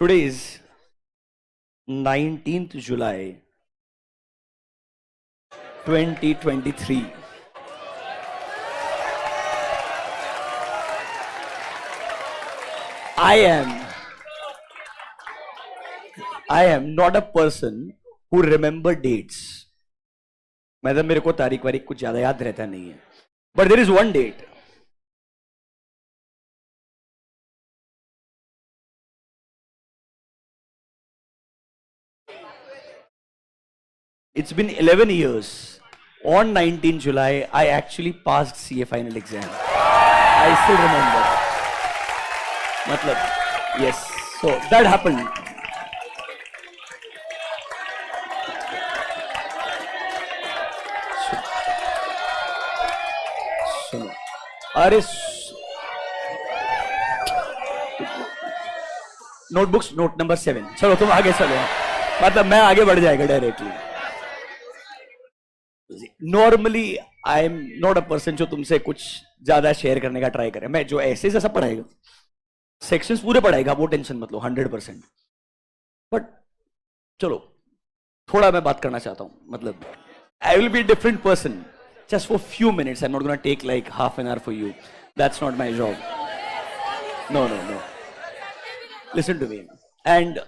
Today is 19th July 2023. I am not a person who remember dates. मतलब मेरे को तारीख वारीख कुछ ज्यादा याद रहता नहीं है. But there is one date. It's been 11 years. On 19 July, I actually passed CA final exam. I still remember. मतलब, yes. So that happened. सुनो, अरे नोटबुक्स नोट नंबर 7. चलो तुम आगे चलो. मतलब मैं आगे बढ़ जाएगा directly. Normally I am not a person जो तुमसे कुछ ज्यादा शेयर करने का ट्राई करे. मैं जो ऐसे जैसा पढ़ाएगा, सेक्शंस पूरे पढ़ाएगा, वो टेंशन मत लो, 100%. बट चलो थोड़ा मैं बात करना चाहता हूं. मतलब I will be different person just for few minutes. I'm not going to take like half an hour for you. That's not my job. No. Listen to me. And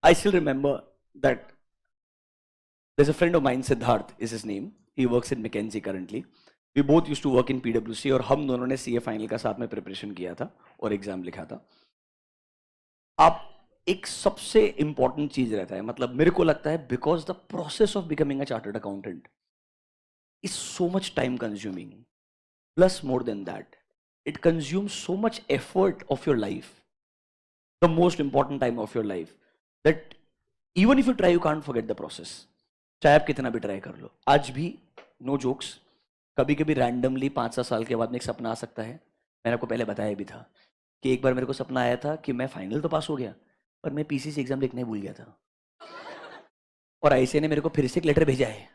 I still remember that there's a friend of mine, Siddharth is his name. He works in McKinsey currently. We both used to work in PwC और हम दोनों ने CA final का साथ में preparation किया था और एग्जाम लिखा था. आप एक सबसे इंपॉर्टेंट चीज रहता है, मतलब मेरे को लगता है, because the process of becoming a chartered accountant is so much time consuming. Plus, more than that, it consumes so much effort of your life, the most important time of your life, that even if you try, you can't forget the process. चाहे आप कितना भी try कर लो, आज भी no jokes, कभी कभी randomly 5-7 साल के बाद में एक सपना आ सकता है. मैंने आपको पहले बताया भी था कि एक बार मेरे को सपना आया था कि मैं फाइनल तो पास हो गया, पर मैं पीसीसी एग्जाम लिखने भूल गया था. और आईसीआई ने मेरे को फिर से एक लेटर भेजा है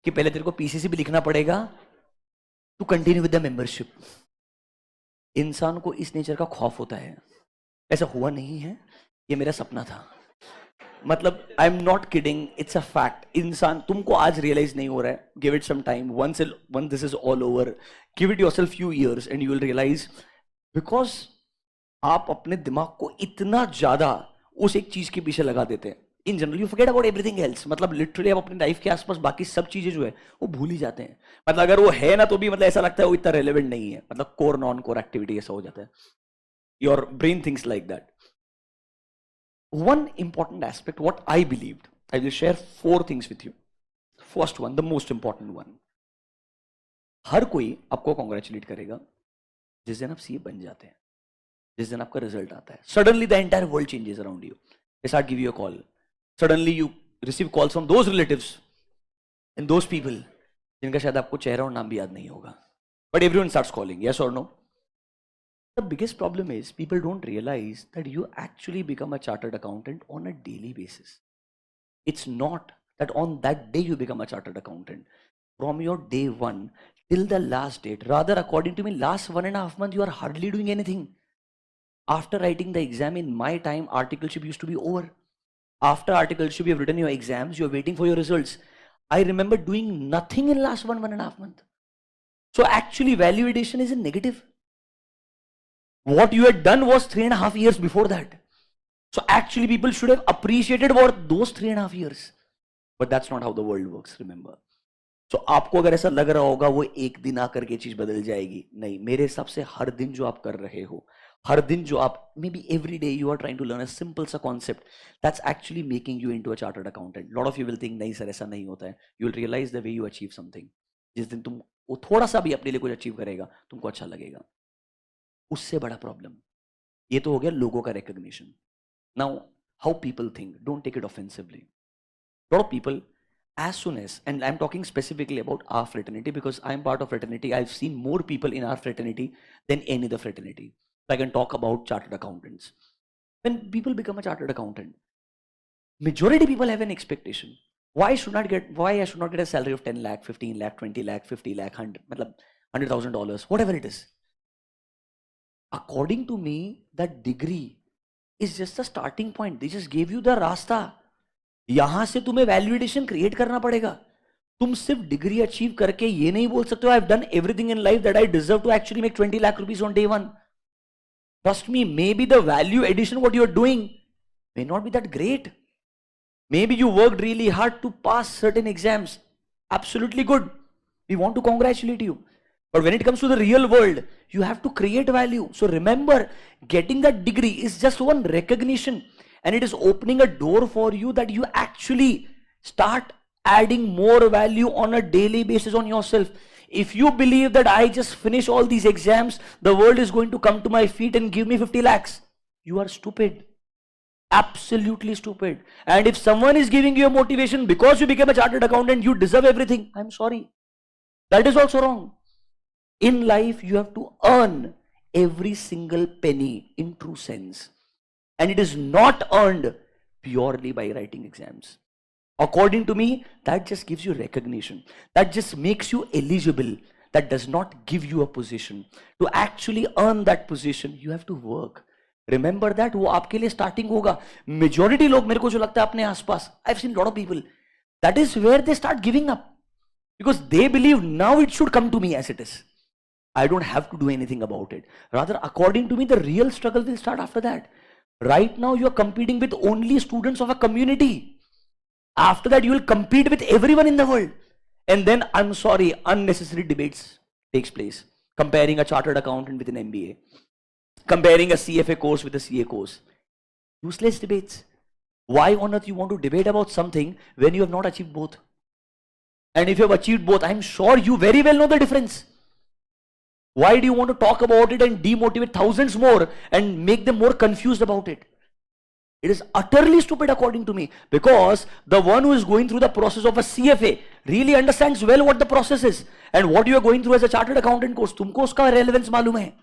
कि पहले तेरे को पीसीसी भी लिखना पड़ेगा to continue with the membership. इंसान को इस नेचर का खौफ होता है. ऐसा हुआ नहीं है, ये मेरा सपना था. मतलब I am not kidding, it's a fact. इंसान, तुमको आज रियलाइज नहीं हो रहा है, give it some time. Once this is all over, give it yourself few years and you will realise. Because आप अपने दिमाग को इतना ज्यादा उस एक चीज के पीछे लगा देते हैं. In general you forget about everything else. मतलब लिटरली आप अपनी लाइफ के आसपास बाकी सब चीजें जो है वो भूल ही जाते हैं. मतलब अगर वो है ना तो भी मतलब ऐसा लगता है वो इतना रेलेवेंट नहीं है. मतलब कोर नॉन कोर एक्टिविटी ऐसा हो जाता है. Your brain thinks like that. One important aspect what I believed, I will share 4 things with you. First one, the most important one. हर कोई आपको कॉन्ग्रेचुलेट करेगा जिस दिन आप सीए बन जाते हैं, जिस दिन आपका रिजल्ट आता है. Suddenly the entire world changes around you. They start give you a call. Suddenly you receive calls from those relatives and those people जिनका शायद आपको चेहरा और नाम भी याद नहीं होगा. But everyone starts calling, yes or no? The biggest problem is people don't realize that you actually become a chartered accountant on a daily basis. It's not that on that day you become a chartered accountant. From your day one till the last date, rather according to me, last 1.5 months you are hardly doing anything. After writing the exam, in my time, articleship used to be over. After articleship, you have written your exams, you are waiting for your results. I remember doing nothing in last 1.5 months. So actually, value addition is a negative. What you had done was 3.5 years before that. So actually, people should have appreciated about those 3.5 years. But that's not how the world works, remember. So आपको अगर ऐसा लग रहा होगा वो एक दिन आकर के चीज बदल जाएगी, नहीं. मेरे हिसाब से हर दिन जो आप कर रहे हो, हर दिन जो आप, may be every day you are trying to learn a simple सा concept, that's actually making you into a chartered accountant. Lot of you will think नहीं सर ऐसा नहीं होता है. You will realise the way you achieve something. जिस दिन तुम वो थोड़ा सा भी अपने लिए कुछ अचीव करेगा, तुमको अच्छा लगेगा. उससे बड़ा प्रॉब्लम, ये तो हो गया लोगों का recognition. Now how people think, don't take it offensively. Lot of people, as soon as, and I'm talking specifically about our fraternity because I'm part of fraternity, I've seen more people in our fraternity than any other fraternity. I can talk about chartered accountants. When people become a chartered accountant, majority people have an expectation. Why I should not get a salary of 10 lakh, 15 lakh, 20 lakh, 50 lakh, 100, matlab $100,000, whatever it is. According to me, that degree is just the starting point. They just gave you the रास्ता. यहां से तुम्हें valuation create करना पड़ेगा. तुम सिर्फ degree achieve करके ये नहीं बोल सकते हो, I've done everything in life that I deserve to actually make 20 lakh rupees on day one. Trust me, maybe the value addition what you're doing may not be that great. Maybe you worked really hard to pass certain exams. Absolutely good. We want to congratulate you. But when it comes to the real world, you have to create value. So remember, getting that degree is just one recognition, and it is opening a door for you that you actually start adding more value on a daily basis on yourself. If you believe that I just finish all these exams, the world is going to come to my feet and give me 50 lakhs, you are stupid. Absolutely stupid. And if someone is giving you a motivation because you became a chartered accountant, you deserve everything, I'm sorry. That is also wrong. In life, you have to earn every single penny in true sense. And it is not earned purely by writing exams. According to me, that just gives you recognition. That just makes you eligible. That does not give you a position. To actually earn that position, you have to work. Remember that, वो आपके लिए starting होगा. Majority लोग मेरे को जो लगता है अपने आसपास, I've seen a lot of people, that is where they start giving up. Because they believe now it should come to me as it is. I don't have to do anything about it. Rather, according to me, the real struggle will start after that. Right now, you are competing with only students of a community. After that, you will compete with everyone in the world. And then, I'm sorry, unnecessary debates takes place. Comparing a chartered accountant with an MBA. Comparing a CFA course with a CA course. Useless debates. Why on earth you want to debate about something when you have not achieved both? And if you have achieved both, I'm sure you very well know the difference. Why do you want to talk about it and demotivate thousands more and make them more confused about it? It is utterly stupid according to me, because the one who is going through the process of a CFA really understands well what the process is, and what you are going through as a chartered accountant course, तुमको उसका relevance मालूम है,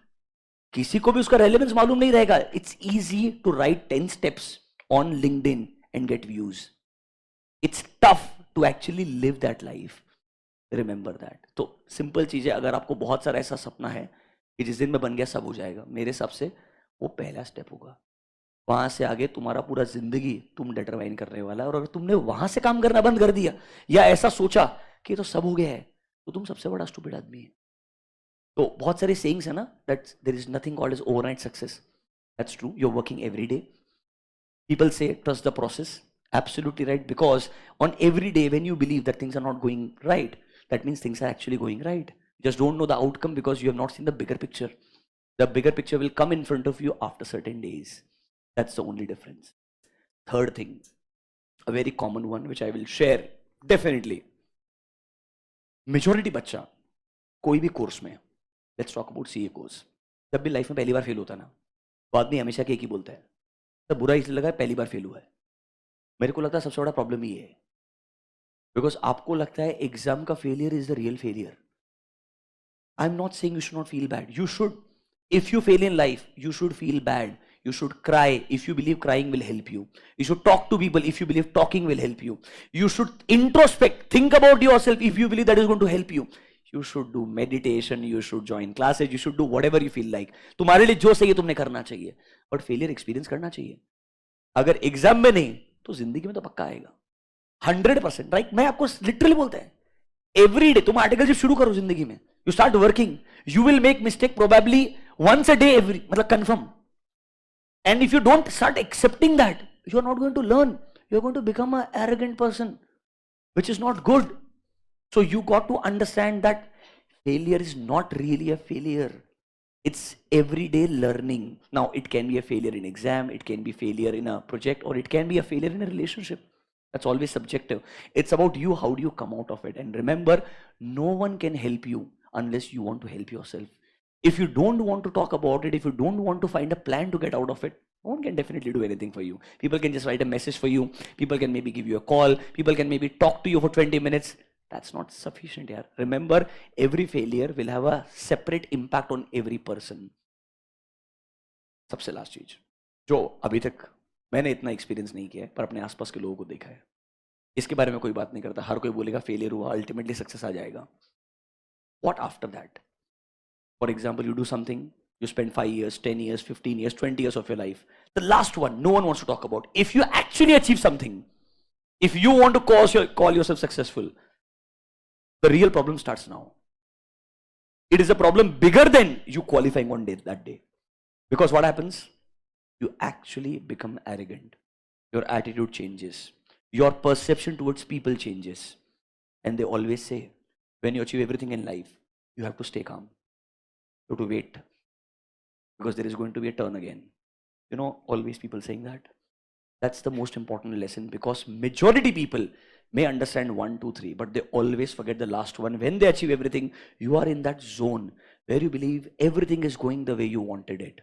किसी को भी उसका relevance मालूम नहीं रहेगा. It's easy to write 10 steps on LinkedIn and get views. It's tough to actually live that life. Remember that. तो सिंपल चीज है, अगर आपको बहुत सारा ऐसा सपना है कि जिस दिन में बन गया सब हो जाएगा, मेरे हिसाब से वो पहला स्टेप होगा. वहां से आगे तुम्हारा पूरा जिंदगी तुम डिटरमाइन करने वाला है. और अगर तुमने वहां से काम करना बंद कर दिया या ऐसा सोचा कि तो सब हो गया है, तो तुम सबसे बड़ा स्टूपिड आदमी है. तो बहुत सारे सेइंग्स है ना, that there is nothing called as overnight success. That's true. You are working every day. People say trust the process. Absolutely right. Because on every day when you believe that things are not going right, that means things are actually going right. You just don't know the outcome because you have not seen the bigger picture. The bigger picture will come in front of you after certain days. That's the only difference. Third thing, a very common one which I will share definitely. Majority बच्चा कोई भी course में, let's talk about CA course, जब भी life में पहली बार fail होता है ना, तो आदमी हमेशा एक ही बोलता है, तब बुरा इसलिए लगा है पहली बार फेल हुआ है. मेरे को लगता है सबसे बड़ा प्रॉब्लम ये है, बिकॉज आपको लगता है एग्जाम का failure is the real failure. I am not saying you should not feel bad. You should, if you fail in life, you should feel bad. You should cry if you believe crying will help you. You should talk to people if you believe talking will help you. You should introspect, think about yourself if you believe that is going to help you. You should do meditation, you should join classes, you should do whatever you feel like. तुम्हारे लिए जो सही है तुमने करना चाहिए, but failure experience करना चाहिए. अगर एग्जाम में नहीं तो जिंदगी में तो पक्का आएगा 100%. राइट, मैं आपको लिटरली बोलता है, एवरी डे तुम आर्टिकल जब शुरू करो जिंदगी में, you start working, you will make mistake probably once a day, every मतलब confirm. And if you don't start accepting that, you are not going to learn. You are going to become an arrogant person, which is not good. So you got to understand that failure is not really a failure. It's everyday learning. Now it can be a failure in exam, it can be failure in a project, or it can be a failure in a relationship. That's always subjective. It's about you, how do you come out of it. And remember, no one can help you unless you want to help yourself. If you don't want to talk about it, if you don't want to find a plan to get out of it, no one can definitely do anything for you. People can just write a message for you. People can maybe give you a call. People can maybe talk to you for 20 minutes. That's not sufficient here. Remember, every failure will have a separate impact on every person. सबसे last चीज जो अभी तक मैंने इतना experience नहीं किया है, पर अपने आसपास के लोगों को देखा है, इसके बारे में कोई बात नहीं करता. हर कोई बोलेगा फेलियर हुआ, अल्टीमेटली सक्सेस आ जाएगा. What after that? For example, you do something, you spend 5 years, 10 years, 15 years, 20 years of your life. The last one, no one wants to talk about. If you actually achieve something, if you want to call yourself successful, the real problem starts now. It is a problem bigger than you qualifying one day, that day. Because what happens? You actually become arrogant. Your attitude changes. Your perception towards people changes. And they always say, when you achieve everything in life, you have to stay calm. You have to wait. Because there is going to be a turn again. You know, always people saying that. That's the most important lesson, because majority people may understand 1, 2, 3, but they always forget the last one. When they achieve everything, you are in that zone where you believe everything is going the way you wanted it.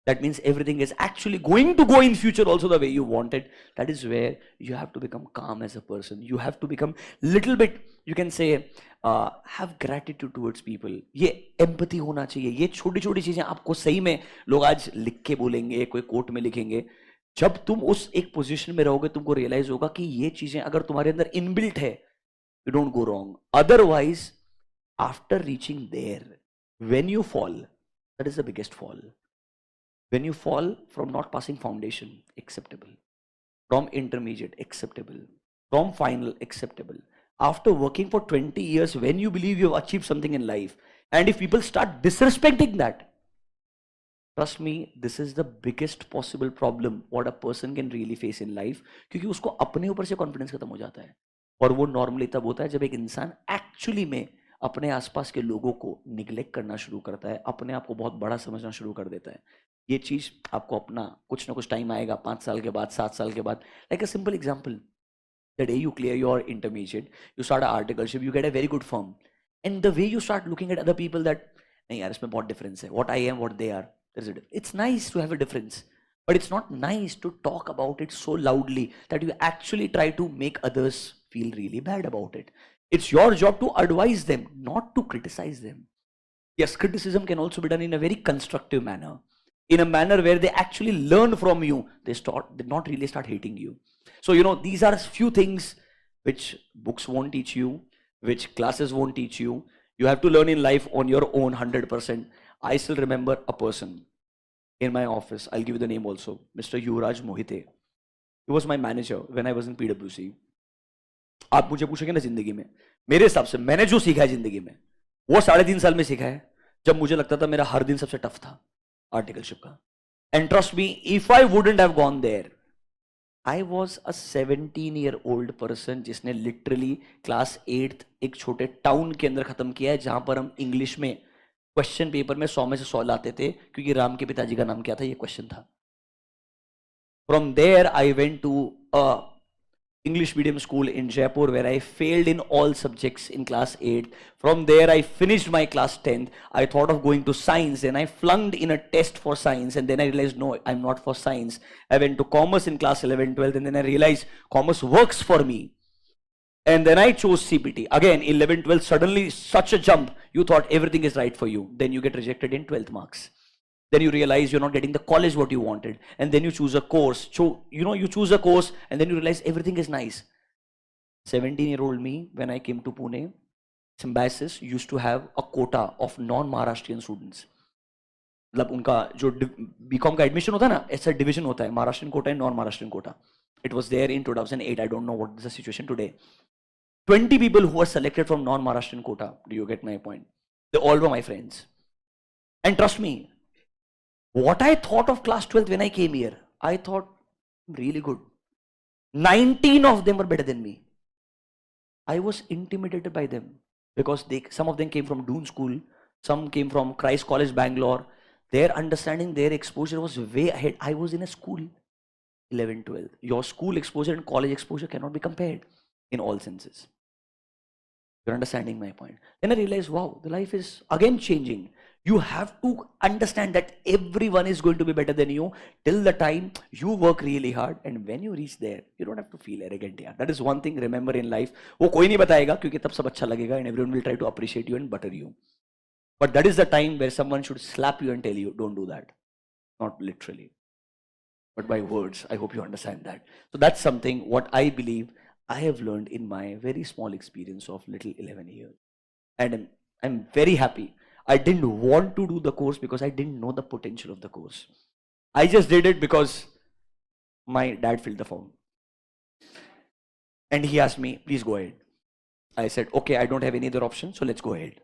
That means everything is actually going to go in future also the way you want it. That is where you have to become calm as a person. You have to become little bit, you can say, have gratitude towards people. ये empathy होना चाहिए. ये छोटी छोटी चीजें आपको सही में लोग आज लिख के बोलेंगे, कोई कोट में लिखेंगे. जब तुम उस एक पोजीशन में रहोगे, तुमको रियलाइज होगा कि ये चीजें अगर तुम्हारे अंदर इनबिल्ट है, you don't go wrong. Otherwise, after reaching there, when you fall, that is the biggest fall. When you fall from not passing foundation, acceptable. From intermediate, acceptable. From final, acceptable. After working for 20 years, when you believe you have achieved something in life, and if people start disrespecting that, trust me, this is the biggest possible problem what a person can really face in life. क्योंकि उसको अपने ऊपर से confidence खत्म हो जाता है. और वो नॉर्मली तब होता है जब एक इंसान एक्चुअली में अपने आसपास के लोगों को निग्लेक्ट करना शुरू करता है, अपने आप को बहुत बड़ा समझना शुरू कर देता है. ये चीज आपको अपना कुछ ना कुछ टाइम आएगा, 5 साल के बाद, 7 साल के बाद. Like a simple example, the day you clear your intermediate, you start articleship, you get a very good firm, and the way you start looking at other people that नहीं यार इसमें बहुत डिफरेंस है, what I am what they are, it's nice to have a difference, but it's not nice to talk about it so loudly that you actually try to make others feel really bad about it. It's your job to advise them, not to criticize them. Yes, criticism can also be done in a very constructive manner, in a manner where they actually learn from you. They not really start hating you. So, you know, these are few things which books won't teach you, which classes won't teach you. You have to learn in life on your own 100%. I still remember a person in my office. I'll give you the name also. Mr. Yuvraj Mohite. He was my manager when I was in PwC. आप मुझे पूछेंगे ना जिंदगी में, मेरे हिसाब से मैंने जो सीखा है जिंदगी में, वो 3.5 साल में सीखा है, जब मुझे लगता था मेरा हर दिन सबसे टफ था आर्टिकलशिप का. And trust me, if I wouldn't have gone there, I was a 17-year-old person जिसने लिटरली क्लास 8th एक छोटे टाउन के अंदर खत्म किया है, जहां पर हम इंग्लिश में क्वेश्चन पेपर में 100 में से 100 लाते थे, क्योंकि राम के पिताजी का नाम क्या था, ये क्वेश्चन था. From there I went to a English medium school in Jaipur where I failed in all subjects in class 8. From there I finished my class 10th. I thought of going to science, and I flunked in a test for science, and then I realized no, I'm not for science. I went to commerce in class 11, 12, and then I realized commerce works for me. And then I chose CBT. Again, 11, 12, suddenly such a jump. You thought everything is right for you. Then you get rejected in 12th marks. Then you realize you're not getting the college what you wanted, and then you choose a course. So, you know, you choose a course, and then you realize everything is nice. 17-year-old me, when I came to Pune, Symbiosis used to have a quota of non-Maharashtrian students. मतलब उनका जो BCom का admission होता है ना, ऐसा division होता है, Maharashtrian quota and non Maharashtrian quota. It was there in 2008. I don't know what is the situation today. 20 people who were selected from non-Maharashtrian quota. Do you get my point? They all were my friends. And trust me, what I thought of class 12th when I came here, I thought really good. 19 of them were better than me. I was intimidated by them because some of them came from Doon School, some came from Christ College, Bangalore. Their understanding, their exposure was way ahead. I was in a school, 11, 12. Your school exposure and college exposure cannot be compared in all senses. You're understanding my point. Then I realized, wow, the life is again changing. You have to understand that everyone is going to be better than you till the time you work really hard, and when you reach there, you don't have to feel arrogant. Yeah, that is one thing. Remember in life, वो कोई नहीं बताएगा क्योंकि तब सब अच्छा लगेगा, and everyone will try to appreciate you and butter you. But that is the time where someone should slap you and tell you, don't do that. Not literally, but by words. I hope you understand that. So that's something what I believe I have learned in my very small experience of little 11 years. And I'm very happy. I didn't want to do the course because I didn't know the potential of the course. I just did it because My dad filled the form and he asked me, please go ahead. I said, okay, I don't have any other option, so let's go ahead.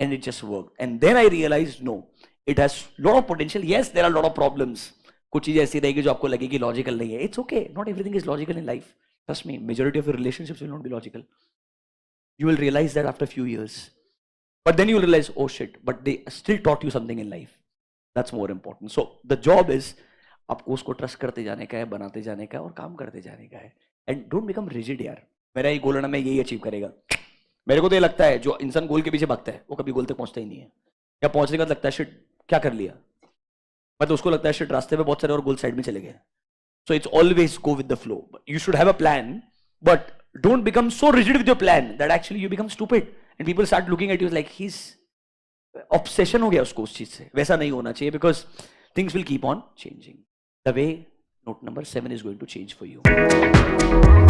And it just worked. And then I realized, no, it has lot of potential. Yes, there are a lot of problems. कुछ चीजें ऐसी रहेगी जो आपको लगेगी logical नहीं है. It's okay. Not everything is logical in life. Trust me, majority of your relationships will not be logical. You will realize that after a few years. But then you will realize, oh shit, but they still taught you something in life. That's more important. So the job is आपको उसको trust करते जाने का है, बनाते जाने का है और काम करते जाने का है. एंड डोंट बिकम रिजिड यार. मेरा ये गोल है ना, मैं यही अचीव करेगा. मेरे को तो ये लगता है जो इंसान गोल के पीछे भागता है वो कभी गोल तक पहुंचता ही नहीं है. या पहुंचने का लगता है शिट क्या कर लिया, मतलब उसको लगता है शिट रास्ते पे बहुत सारे और गोल साइड में चले गए. So it's always go with the flow. You should have a plan but don't become so rigid with your plan that actually you become stupid and people start looking eight you like he obsession हो गया उसको उस चीज से. वैसा नहीं होना चाहिए because things will keep on changing. The way note number 7 is going to change for you.